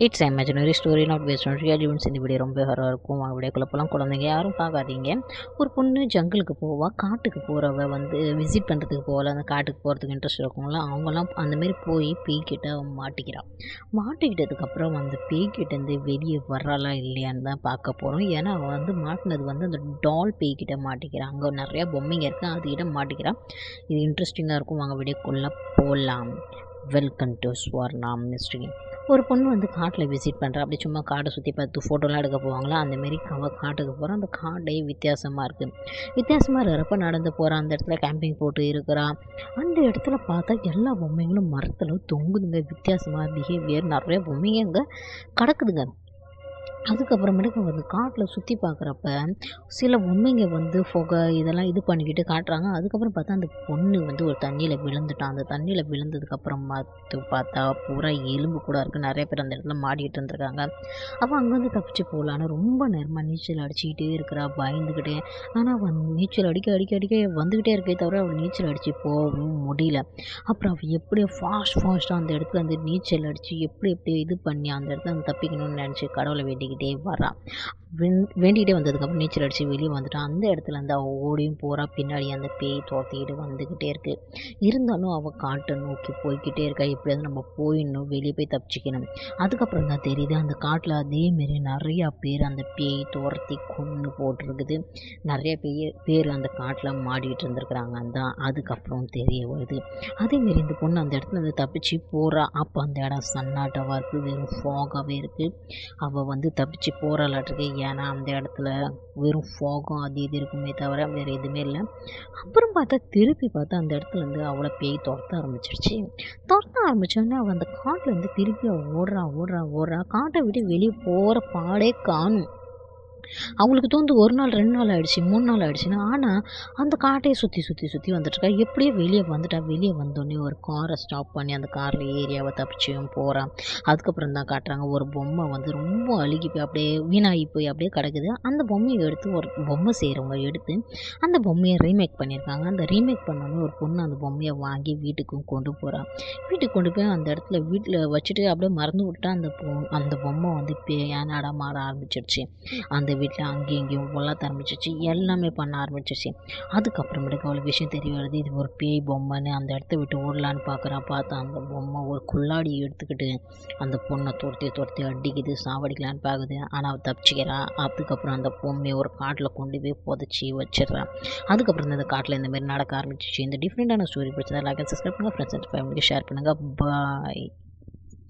It's imaginary story not based on real events. இந்த video ரொம்ப ஹாராக இருக்கும். வீடியோக்குள்ள போகலாம். குழந்தைங்க யாரும் பார்க்காதீங்க. ஒரு பொண்ணு ஜங்கிளுக்கு போவா, காட்டுக்கு போகிறவ வந்து விசிட் பண்ணுறதுக்கு போகல, அந்த காட்டுக்கு போகிறதுக்கு இன்ட்ரெஸ்ட் இருக்குங்களா, அவங்களாம் அந்தமாரி போய் பேய்கிட்ட மாட்டிக்கிறான். மாட்டிக்கிட்டதுக்கப்புறம் அந்த பேய்கிட்டேருந்து வெளியே வர்றாளா இல்லையான்னு தான் பார்க்க போகிறோம். ஏன்னா அவள் வந்து மாட்டினது வந்து அந்த டால் பேய்கிட்ட மாட்டிக்கிறான். அங்கே நிறையா பொம்மைங்க இருக்குது, அதுக்கிட்ட மாட்டிக்கிறான். இது இன்ட்ரெஸ்டிங்காக இருக்கும். வாங்க வீடியோக்குள்ளே போகலாம். Welcome to Swarna mystery. ஒரு பொண்ணு வந்து காட்டில் விசிட் பண்ணுறா. அப்படி சும்மா காட்டை சுற்றி பார்த்து ஃபோட்டோலாம் எடுக்க போவாங்களா, அந்தமாரி அவள் காட்டுக்கு போகிறான். அந்த காடே வித்தியாசமாக இருக்குது. வித்தியாசமாக இருக்கிறப்ப நடந்து போகிறான். அந்த இடத்துல கேம்பிங் போட்டு இருக்கிறான். அந்த இடத்துல பார்த்தா எல்லா பொம்மைங்களும் மரத்தில் தொங்குதுங்க. வித்தியாசமாக பிஹேவியர் நிறைய பொம்மைங்க அங்கே கிடக்குதுங்க. அதுக்கப்புறமேட்டுக்கு வந்து காட்டில் சுற்றி பார்க்குறப்ப சில பொம்மைங்க வந்து புகை இதெல்லாம் இது பண்ணிக்கிட்டு காட்டுறாங்க. அதுக்கப்புறம் பார்த்தா அந்த பொண்ணு வந்து ஒரு தண்ணியில் விழுந்துட்டான். அந்த தண்ணியில் விழுந்ததுக்கப்புறம் பார்த்தா பூரா எலும்பு கூட இருக்குது. நிறைய பேர் அந்த இடத்துல மாடிக்கிட்டு இருந்திருக்காங்க. அவள் அங்கேருந்து தப்பிச்சு போகலான்னு ரொம்ப நேரமாக நீச்சல் அடிச்சுக்கிட்டே இருக்கிறா, பயந்துக்கிட்டே. ஆனால் அவன் நீச்சல் அடிக்க அடிக்க அடிக்க வந்துக்கிட்டே இருக்கே தவிர அவள் நீச்சல் அடித்து போகவும் முடியல. அப்புறம் அவள் எப்படியோ ஃபாஸ்ட்டாக அந்த இடத்துல வந்து நீச்சல் அடித்து எப்படியோ இது பண்ணி அந்த இடத்துல வந்து தப்பிக்கணும்னு நினச்சி கடவுளை வேண்டிக்கிட்டே வரா. வேண்டிகிட்டே வந்ததுக்கப்புறம் நீச்சல் அடித்து வெளியே வந்துட்டான். அந்த இடத்துல இருந்து அவள் ஓடியும் போகிறா. பின்னாடி அந்த பேய் துரத்திக்கிட்டு வந்துக்கிட்டே இருக்குது. இருந்தாலும் அவள் காட்டை நோக்கி போய்கிட்டே இருக்கா. எப்படியாவது நம்ம போயிடணும், வெளியே போய் தப்பிச்சிக்கணும். அதுக்கப்புறம் தான் தெரியுது அந்த காட்டில் அதேமாரி நிறையா பேர் அந்த பேய் துரத்தி கொன்று போட்டிருக்குது. நிறைய பேர் அந்த காட்டில் மாடிக்கிட்டு இருந்திருக்கிறாங்க. தான் அதுக்கப்புறம் தெரிய வருது. அதேமாரி இந்த பொண்ணு அந்த இடத்துல இருந்து தப்பிச்சு போகிறா. அப்போ அந்த இடம் சன்னாட்டமாக இருக்குது, வெறும் ஃபாகாகவே இருக்குது. அவள் வந்து தப்பிச்சு போகிறாளாட்டுருக்கு. ஏன்னா அந்த இடத்துல வெறும் ஃபாகும் அது இது இருக்குமே தவிர வேறு எதுவுமே இல்லை. அப்புறம் திருப்பி பார்த்தா அந்த இடத்துலேருந்து அவளை பேய் துரத்த ஆரம்பித்தோடனே அவள் அந்த காட்டிலேருந்து திருப்பி அவள் ஓடுறா. காட்டை விட்டு வெளியே போகிற பாடே காணும். அவங்களுக்கு தோணுது 1 நாள் 2 நாள் ஆகிடுச்சு, 3 நாள் ஆகிடுச்சுன்னா. ஆனால் அந்த காட்டையே சுற்றி வந்துட்டுருக்கா. எப்படியோ வெளியே வந்துட்டா. வெளியே வந்தோடனே ஒரு காரை ஸ்டாப் பண்ணி அந்த காரில் ஏறி அவள் தப்பிச்சும் போகிறான். அதுக்கப்புறம் தான் காட்டுறாங்க ஒரு பொம்மை வந்து ரொம்ப அழுகி போய் அப்படியே வீணாகி போய் அப்படியே கிடக்குது. அந்த பொம்மையை எடுத்து ஒரு பொம்மை செய்கிறவங்க எடுத்து அந்த பொம்மையை ரீமேக் பண்ணியிருக்காங்க. அந்த ரீமேக் பண்ணோன்னே ஒரு பொண்ணு அந்த பொம்மையை வாங்கி வீட்டுக்கும் கொண்டு போகிறான். வீட்டுக்கு கொண்டு போய் அந்த இடத்துல வீட்டில் வச்சுட்டு அப்படியே மறந்து விட்டா. அந்த பொம்மை வந்து நடமாட ஆரம்பிச்சிடுச்சு. அந்த வீட்டில் அங்கேயும் இங்கேயும் பொல்லாத்த ஆரம்பிச்சிச்சு. எல்லாமே பண்ண ஆரம்பிச்சிச்சு. அதுக்கப்புறமேட்டுக்கு அவளுக்கு விஷயம் தெரிய வருது, இது ஒரு பேய் பொம்மைன்னு. அந்த இடத்த விட்டு ஓடலான்னு பார்த்தா அந்த பொம்மை ஒரு குள்ளாடி எடுத்துக்கிட்டு அந்த பொண்ணை துரத்தி அடிக்குது, சாவடிக்கலான்னு பார்க்குது. ஆனால் அவள் தப்பிச்சிக்கிறா. அதுக்கப்புறம் அந்த பொம்மையை ஒரு காட்டில் கொண்டு போய் புதைச்சி வச்சிடுறான். அதுக்கப்புறம் இந்த காட்டில் இந்தமாரி நடக்க ஆரம்பிச்சிச்சு. இந்த டிஃப்ரெண்ட்டான ஸ்டோரி பிடிச்சதா லைக் அண்ட் சப்ஸ்கிரைப் பண்ணுங்கள். ஃப்ரெண்ட்ஸ் அண்ட் ஃபேமிலிக்கு ஷேர் பண்ணுங்கள். பாய்.